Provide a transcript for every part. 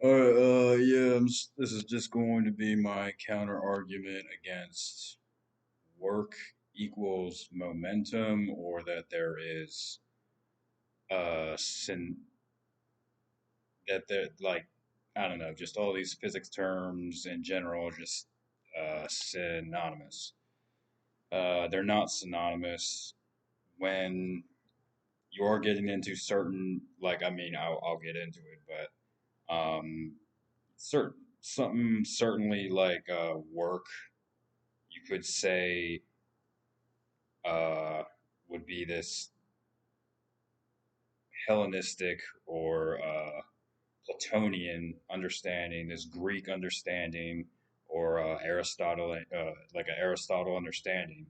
Yeah, this is just going to be my counter argument against work equals momentum, or that there is sin that there like I don't know, just all these physics terms in general are just synonymous. They're not synonymous when you are getting into certain I'll get into it, but something certainly like work, you could say, uh, would be this Hellenistic or Platonian understanding, this Greek understanding, or like an Aristotle understanding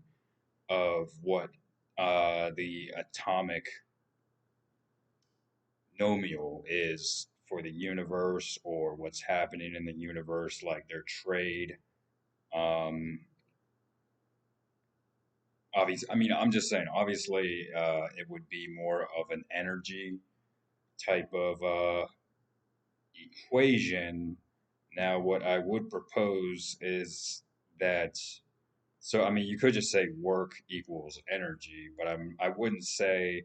of what the atomic nomial is for the universe, or what's happening in the universe, like their trade. Um, I'm just saying, obviously, it would be more of an energy type of equation. Now, what I would propose is that, so I mean, you could just say work equals energy, but I wouldn't say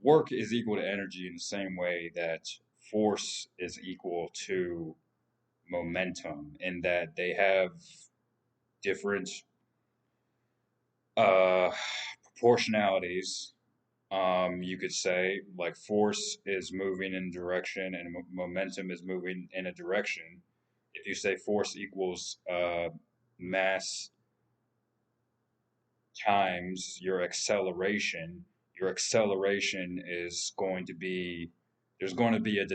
work is equal to energy in the same way that force is equal to momentum, in that they have different uh, proportionalities. You could say like force is moving in a direction and momentum is moving in a direction. If you say force equals mass times your acceleration is going to be, there's going to be a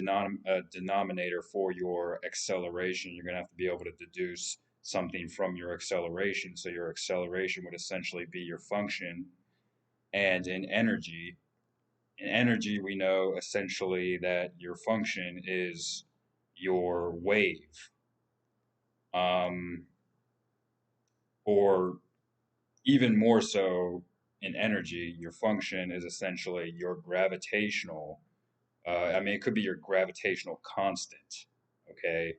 denominator for your acceleration. You're going to have to be able to deduce something from your acceleration. So your acceleration would essentially be your function. And in energy, we know essentially that your function is your wave, um, or even more so in energy, your function is essentially your gravitational. It could be your gravitational constant. Okay,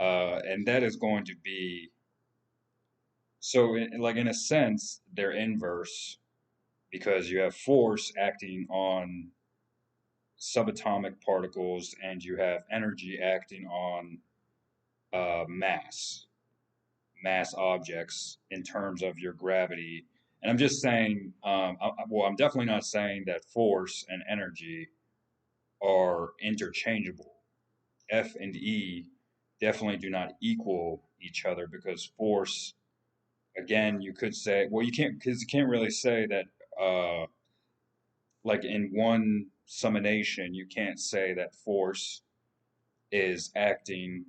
and that is going to be so. Like in a sense, they're inverse because you have force acting on subatomic particles, and you have energy acting on mass objects in terms of your gravity. And I'm just saying, I'm definitely not saying that force and energy are interchangeable. F and E definitely do not equal each other, because force, again, you could say, well, you can't, because you can't really say that, like in one summation, you can't say that force is acting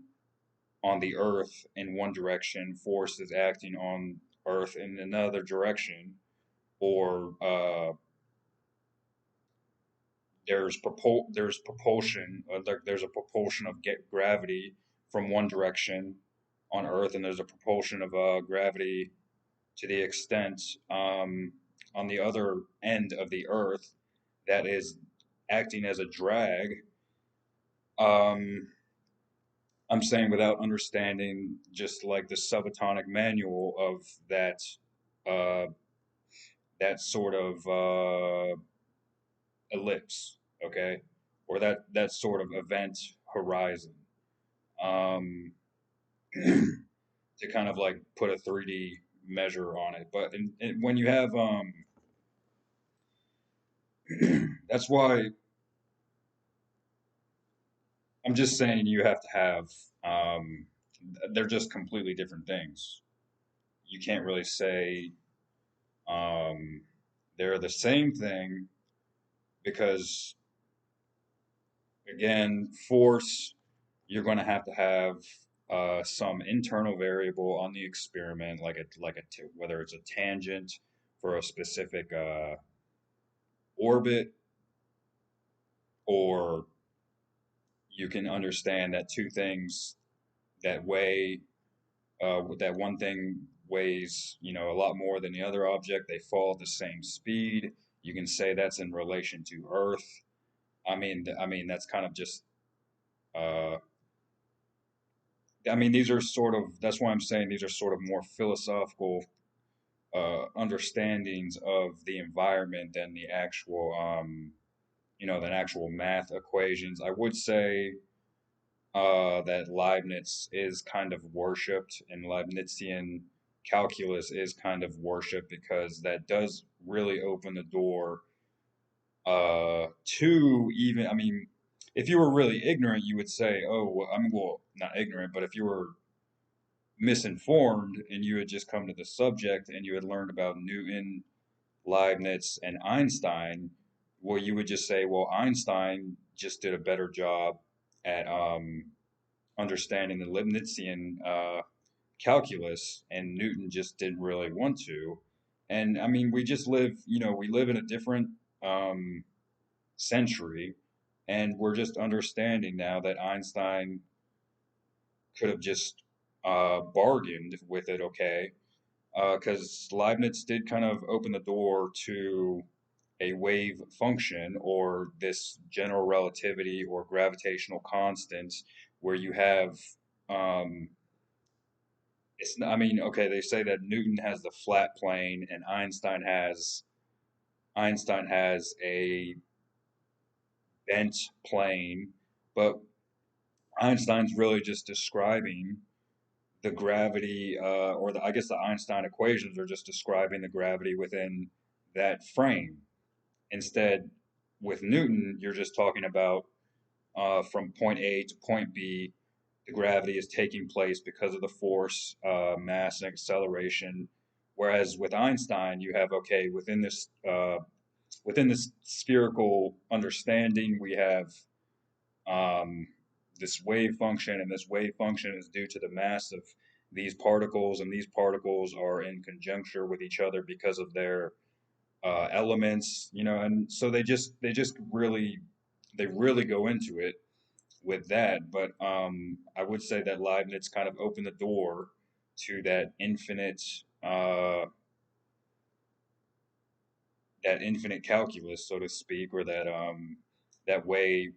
on the Earth in one direction, force is acting on Earth in another direction, or there's propulsion, there's a propulsion of gravity from one direction on Earth, and there's a propulsion of gravity to the extent on the other end of the Earth that is acting as a drag. Um, I'm saying without understanding just like the subatomic manual of uh, that sort of ellipse, okay, or that sort of event horizon, um, to kind of like put a 3D measure on it. But when you have that's why I'm just saying you have to have um, they're just completely different things. You can't really say um, they're the same thing, because again, force, you're going to have some internal variable on the experiment, whether it's a tangent for a specific orbit, or you can understand that two things that weigh that one thing weighs, a lot more than the other object. They fall at the same speed. You can say that's in relation to Earth. I mean, that's kind of just uh, I mean, these are sort of, that's why I'm saying these are sort of more philosophical understandings of the environment than the actual, than actual math equations. I would say that Leibniz is kind of worshipped, and Leibnizian calculus is kind of worshipped because that does really open the door to even, I mean, if you were really ignorant, you would say, oh, well, I mean, well, not ignorant, but if you were misinformed and you had just come to the subject and you had learned about Newton, Leibniz, and Einstein, well, you would just say, well, Einstein just did a better job at understanding the Leibnizian calculus, and Newton just didn't really want to. And I mean, we just live, we live in a different um, century, and we're just understanding now that Einstein could have just bargained with it, okay? Because Leibniz did kind of open the door to a wave function or this general relativity or gravitational constant where you have it's I mean, okay, they say that Newton has the flat plane and Einstein has a bent plane, but Einstein's really just describing the gravity, or I guess the Einstein equations are just describing the gravity within that frame. Instead, with Newton, you're just talking about from point A to point B, the gravity is taking place because of the force, mass, and acceleration. Whereas with Einstein, you have okay within this spherical understanding, we have um, this wave function, and this wave function is due to the mass of these particles, and these particles are in conjuncture with each other because of their elements, and so they just really go into it with that. But I would say that Leibniz kind of opened the door to uh, that infinite calculus, so to speak, or that way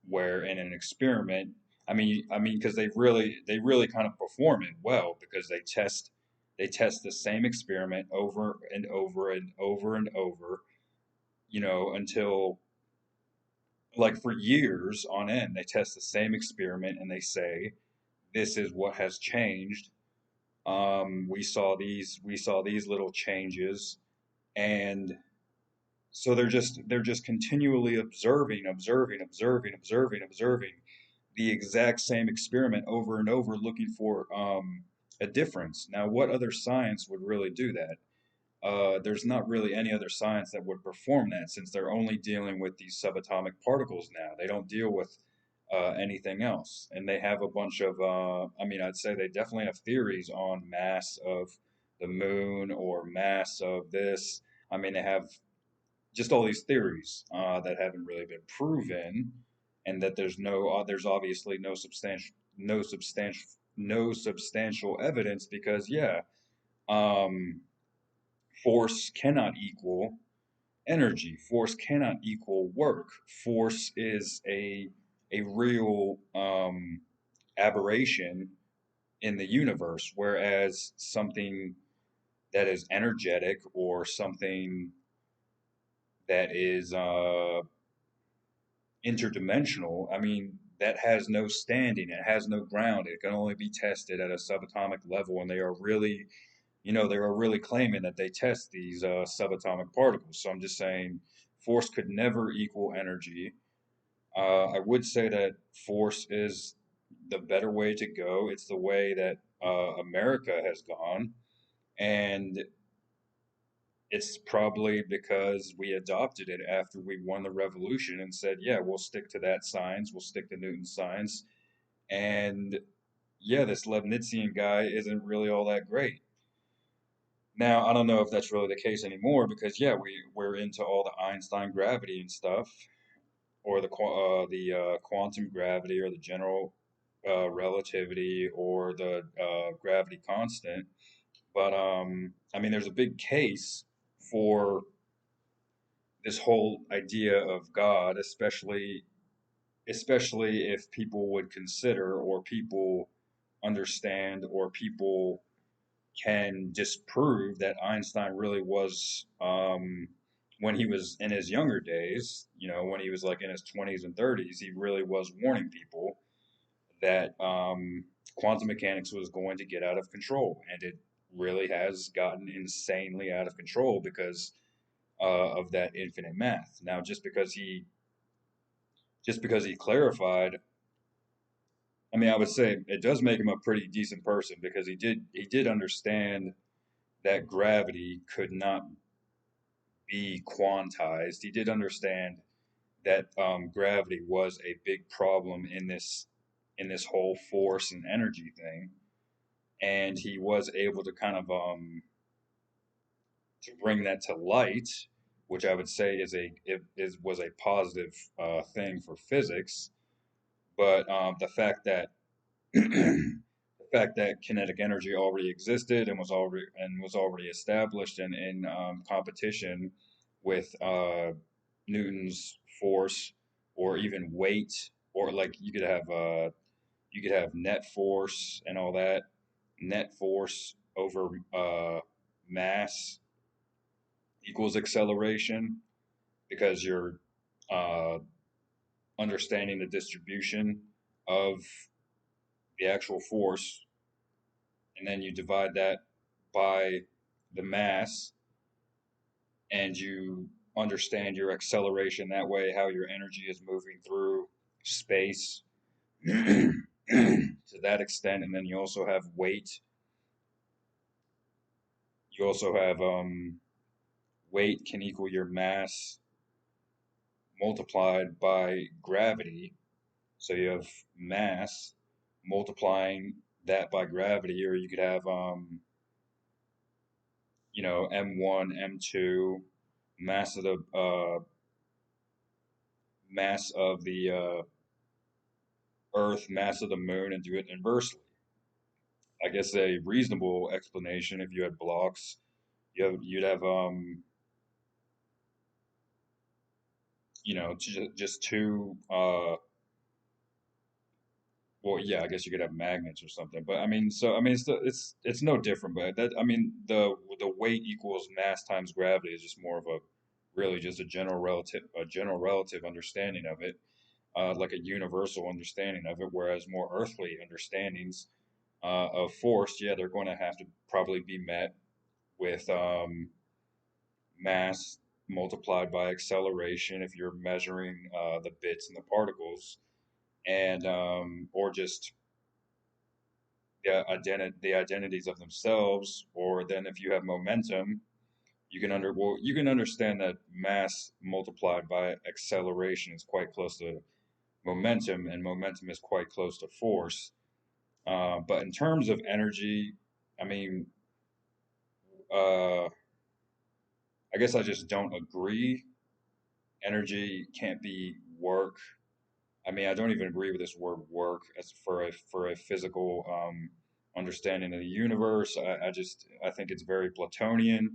where in an experiment, I mean, because they really kind of perform it well because they test the same experiment over and over and over and over, until like for years on end, they test the same experiment and they say, this is what has changed. We saw these little changes, and so they're just continually observing the exact same experiment over and over, looking for a difference. Now, what other science would really do that? There's not really any other science that would perform that since they're only dealing with these subatomic particles now. They don't deal with anything else. And they have a bunch of, I'd say they definitely have theories on mass of the moon or mass of this. I mean, they have just all these theories that haven't really been proven, and that there's obviously no substantial evidence because, yeah, um, force cannot equal energy. Force cannot equal work. Force is a real aberration in the universe, whereas something that is energetic or something that is interdimensional, I mean, that has no standing, it has no ground, it can only be tested at a subatomic level, and they are really claiming that they test these subatomic particles. So I'm just saying force could never equal energy. I would say that force is the better way to go. It's the way that America has gone. And it's probably because we adopted it after we won the revolution and said, yeah, we'll stick to that science, we'll stick to Newton's science. And yeah, this Leibnizian guy isn't really all that great. Now, I don't know if that's really the case anymore because yeah, we're into all the Einstein gravity and stuff, or the quantum gravity, or the general relativity, or the gravity constant. But I mean, there's a big case for this whole idea of God, especially if people would consider, or people understand, or people can disprove that Einstein really was, when he was in his younger days, when he was like in his 20s and 30s, he really was warning people that quantum mechanics was going to get out of control, and it really has gotten insanely out of control because of that infinite math. Now, just because he clarified, I mean, I would say it does make him a pretty decent person because he did understand that gravity could not be quantized. He did understand that gravity was a big problem in this whole force and energy thing, and he was able to kind of to bring that to light, which I would say was a positive thing for physics. But the fact that kinetic energy already existed and was already established and in competition with Newton's force, or even weight, or like you could have net force and all that. Net force over mass equals acceleration, because you're uh, understanding the distribution of the actual force, and then you divide that by the mass, and you understand your acceleration that way, how your energy is moving through space to that extent. And then you also have weight. You also have weight can equal your mass multiplied by gravity. So you have mass multiplying that by gravity, or you could have M1, M2, mass of the Earth, mass of the moon, and do it inversely. I guess a reasonable explanation, if you had blocks, you'd have just two well, yeah, I guess you could have magnets or something. But I mean, it's no different. But that, I mean, the weight equals mass times gravity is just more of a really just a general relative understanding of it, like a universal understanding of it. Whereas more earthly understandings of force, yeah, they're going to have to probably be met with mass multiplied by acceleration if you're measuring the bits and the particles, and or just the identities of themselves. Or then if you have momentum, you can understand that mass multiplied by acceleration is quite close to momentum, and momentum is quite close to force. But in terms of energy, I mean, uh, I guess I just don't agree. Energy can't be work. I mean, I don't even agree with this word work as for a physical understanding of the universe. I think it's very Platonian,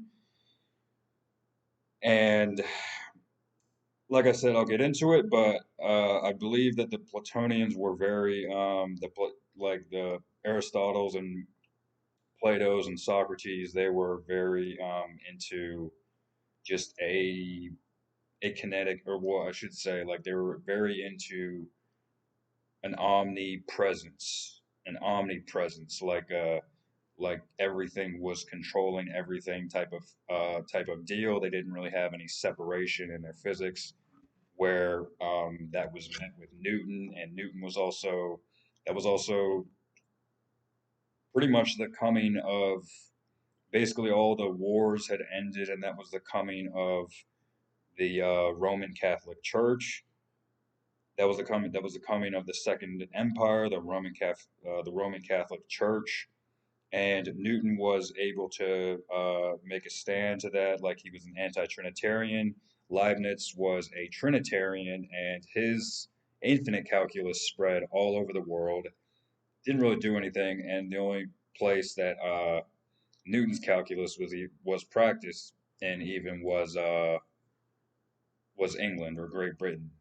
and like I said, I'll get into it. But I believe that the Platonians were very like the Aristotles and Plato's and Socrates. They were very into just a kinetic, or what I should say, like they were very into an omnipresence, like everything was controlling everything type of deal. They didn't really have any separation in their physics, where that was met with Newton, and Newton was also that was also pretty much the coming of, basically all the wars had ended, and that was the coming of the Roman Catholic Church. That was the coming of the Second Empire, the Roman Catholic Church, and Newton was able to make a stand to that, like he was an anti-Trinitarian. Leibniz was a Trinitarian, and his infinite calculus spread all over the world. Didn't really do anything, and the only place that Newton's calculus was practiced in even was England or Great Britain.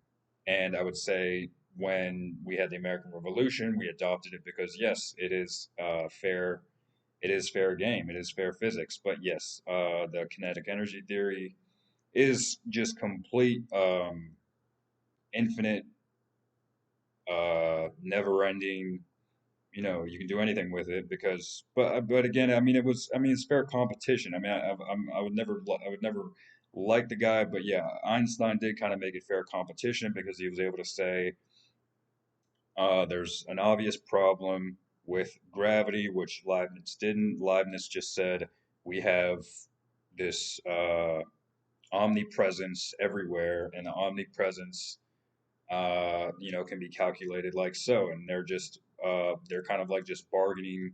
And I would say when we had the American Revolution, we adopted it because yes, it is fair. It is fair game. It is fair physics. But yes, the kinetic energy theory is just complete, infinite, never-ending. You know, you can do anything with it because, but again, I mean, it's fair competition. I mean, I would never like the guy, but yeah, Einstein did kind of make it fair competition because he was able to say, there's an obvious problem with gravity, which Leibniz didn't. Leibniz just said we have this omnipresence everywhere, and the omnipresence, can be calculated like so, and they're kind of like just bargaining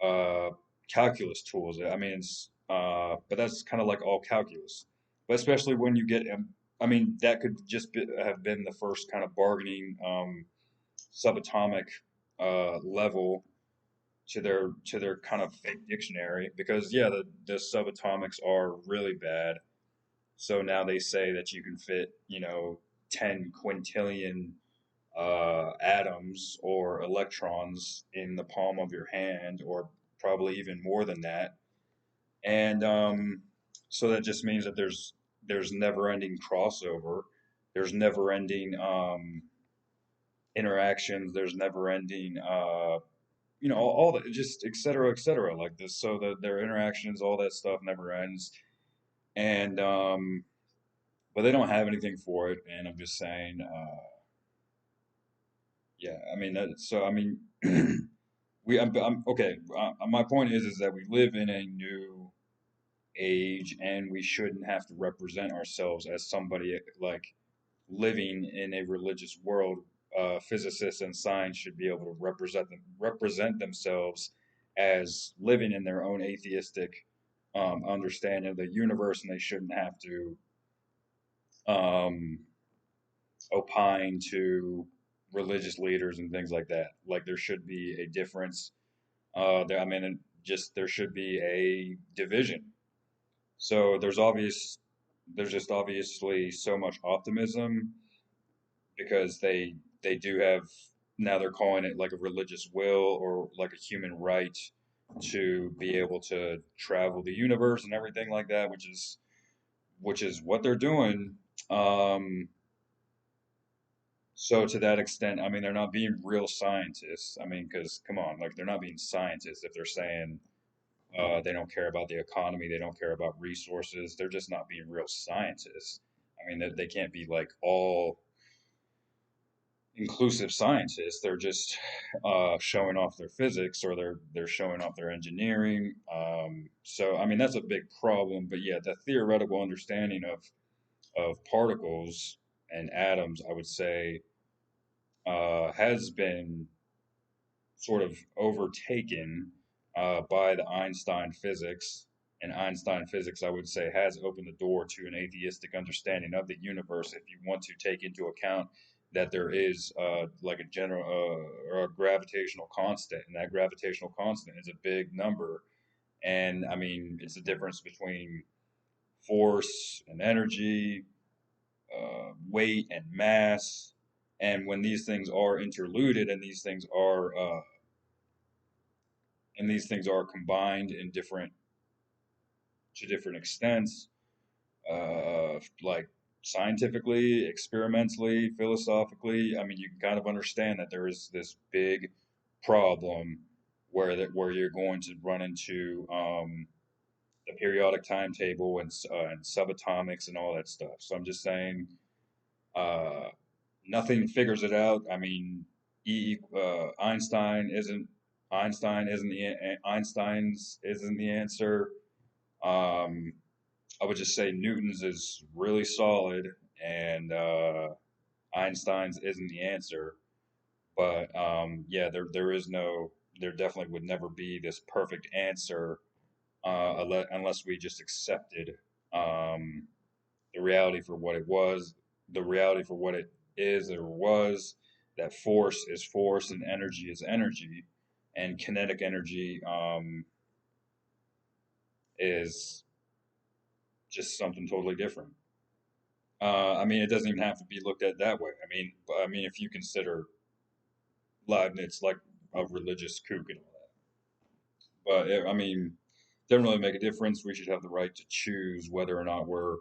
uh, calculus tools. I mean, but that's kind of like all calculus. But especially when you get, I mean, that could have been the first kind of bargaining subatomic level to their kind of fake dictionary because yeah, the subatomics are really bad. So now they say that you can fit, 10 quintillion atoms or electrons in the palm of your hand, or probably even more than that. And so that just means that there's never-ending crossover, there's never-ending interactions, there's never-ending all that, just et cetera, like this. So that their interactions, all that stuff never ends. And but they don't have anything for it. And I'm just saying, yeah. I mean, so I mean, I'm okay. My point is that we live in a new age, and we shouldn't have to represent ourselves as somebody like living in a religious world. Physicists and science should be able to represent themselves as living in their own atheistic understanding of the universe, and they shouldn't have to um, opine to religious leaders and things like that. Like there should be a difference. I mean, just there should be a division. So there's just obviously so much optimism because they do have, now they're calling it like a religious will or like a human right to be able to travel the universe and everything like that, which is what they're doing. Um, so to that extent, I mean, they're not being real scientists. I mean, because come on, like they're not being scientists if they're saying they don't care about the economy, they don't care about resources. They're just not being real scientists. I mean, they can't be like all inclusive scientists. They're just showing off their physics, or they're showing off their engineering. So I mean, that's a big problem. But yeah, the theoretical understanding of particles and atoms, I would say, has been sort of overtaken by the Einstein physics. And Einstein physics, I would say, has opened the door to an atheistic understanding of the universe if you want to take into account that there is like a general or a gravitational constant, and that gravitational constant is a big number. And I mean, it's the difference between force and energy, weight and mass. And when these things are interluded, and these things are combined in different to different extents, like scientifically, experimentally, philosophically. I mean, you can kind of understand that there is this big problem where you're going to run into the periodic timetable and subatomics and all that stuff. So I'm just saying, uh, nothing figures it out. I mean, Einstein isn't Einstein's isn't the answer. Um, I would just say Newton's is really solid, and Einstein's isn't the answer. But yeah, there definitely would never be this perfect answer unless we just accepted um, the reality for what it was, the reality for what it is or was, that force is force and energy is energy, and kinetic energy is just something totally different. I mean, it doesn't even have to be looked at that way. I mean, if you consider Leibniz like a religious kook and all that, but I mean, doesn't really make a difference. We should have the right to choose whether or not we're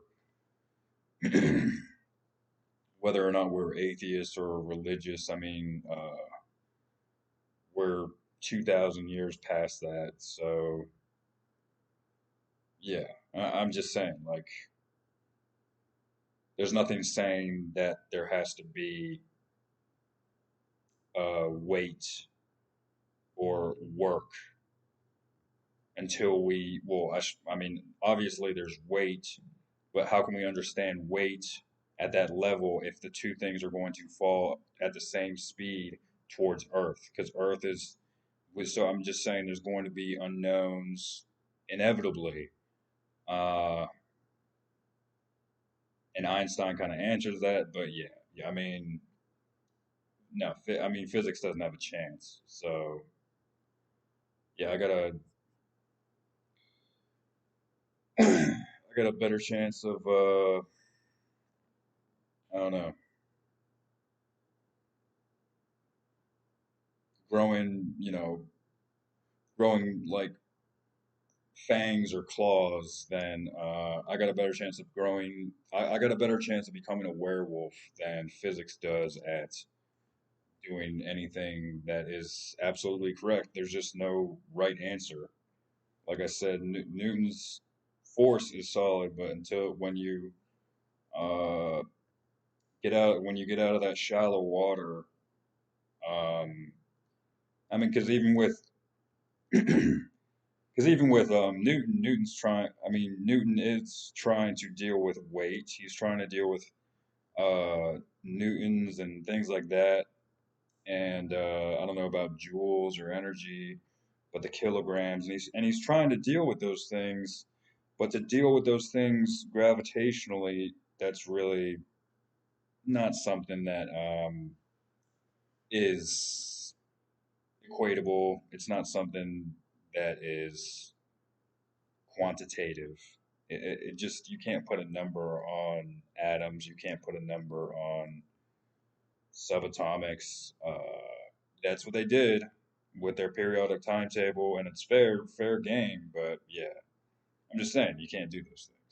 whether or not we're atheists or religious. I mean, we're 2,000 years past that, so yeah. I'm just saying, like, there's nothing saying that there has to be weight or work until we, well, I mean, obviously there's weight, but how can we understand weight at that level if the two things are going to fall at the same speed towards Earth? Because Earth is, so I'm just saying there's going to be unknowns inevitably. Uh, and Einstein kind of answers that, but yeah, yeah, I mean, no, I mean, physics doesn't have a chance. So yeah, I got a better chance of, I don't know, growing, growing like fangs or claws than I got a better chance of growing. I got a better chance of becoming a werewolf than physics does at doing anything that is absolutely correct. There's just no right answer. Like I said, Newton's force is solid, but until uh, when you get out of that shallow water, um, I mean, because even with because even with Newton's trying. I mean, Newton is trying to deal with weight. He's trying to deal with newtons and things like that. And I don't know about joules or energy, but the kilograms. And he's trying to deal with those things. But to deal with those things gravitationally, that's really not something that is equatable. It's not something that is quantitative. It just, you can't put a number on atoms. You can't put a number on subatomics. That's what they did with their periodic timetable, and it's fair game. But yeah, I'm just saying you can't do those things.